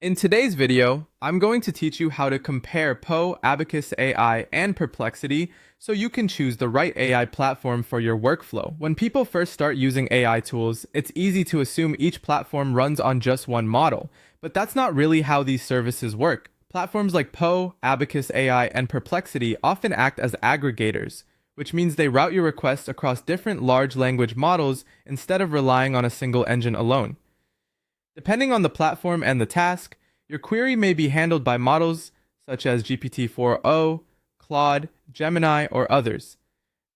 In today's video, I'm going to teach you how to compare Poe, Abacus AI, and Perplexity so you can choose the right AI platform for your workflow. When people first start using AI tools, it's easy to assume each platform runs on just one model, but that's not really how these services work. Platforms like Poe, Abacus AI, and Perplexity often act as aggregators, which means they route your requests across different large language models instead of relying on a single engine alone. Depending on the platform and the task, your query may be handled by models such as GPT-4o, Claude, Gemini, or others.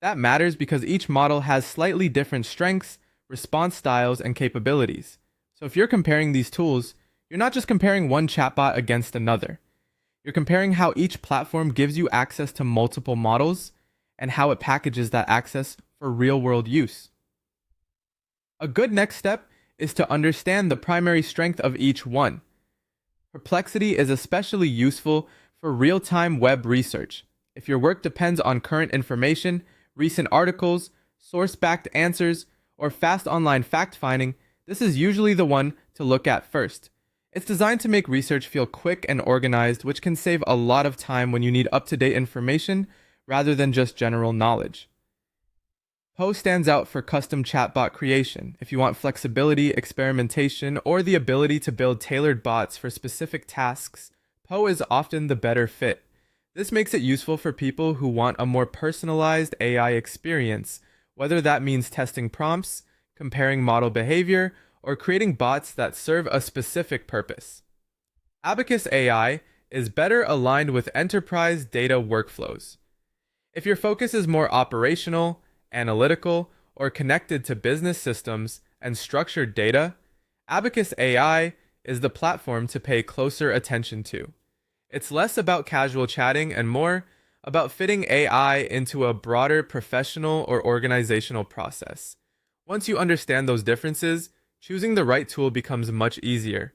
That matters because each model has slightly different strengths, response styles, and capabilities. So if you're comparing these tools, you're not just comparing one chatbot against another. You're comparing how each platform gives you access to multiple models and how it packages that access for real-world use. A good next step is to understand the primary strength of each one. Perplexity is especially useful for real-time web research. If your work depends on current information, recent articles, source-backed answers, or fast online fact-finding, this is usually the one to look at first. It's designed to make research feel quick and organized, which can save a lot of time when you need up-to-date information rather than just general knowledge. Poe stands out for custom chatbot creation. If you want flexibility, experimentation, or the ability to build tailored bots for specific tasks, Poe is often the better fit. This makes it useful for people who want a more personalized AI experience, whether that means testing prompts, comparing model behavior, or creating bots that serve a specific purpose. Abacus AI is better aligned with enterprise data workflows. If your focus is more operational, analytical, or connected to business systems and structured data, Abacus AI is the platform to pay closer attention to. It's less about casual chatting and more about fitting AI into a broader professional or organizational process. Once you understand those differences, choosing the right tool becomes much easier.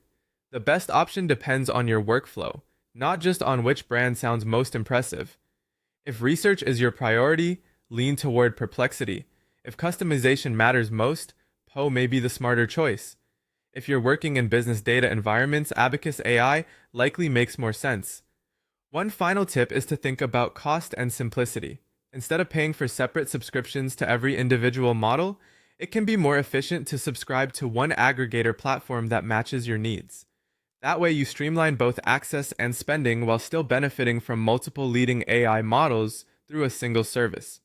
The best option depends on your workflow, not just on which brand sounds most impressive. If research is your priority, lean toward Perplexity. If customization matters most, Poe may be the smarter choice. If you're working in business data environments, Abacus AI likely makes more sense. One final tip is to think about cost and simplicity. Instead of paying for separate subscriptions to every individual model, it can be more efficient to subscribe to one aggregator platform that matches your needs. That way you streamline both access and spending while still benefiting from multiple leading AI models through a single service.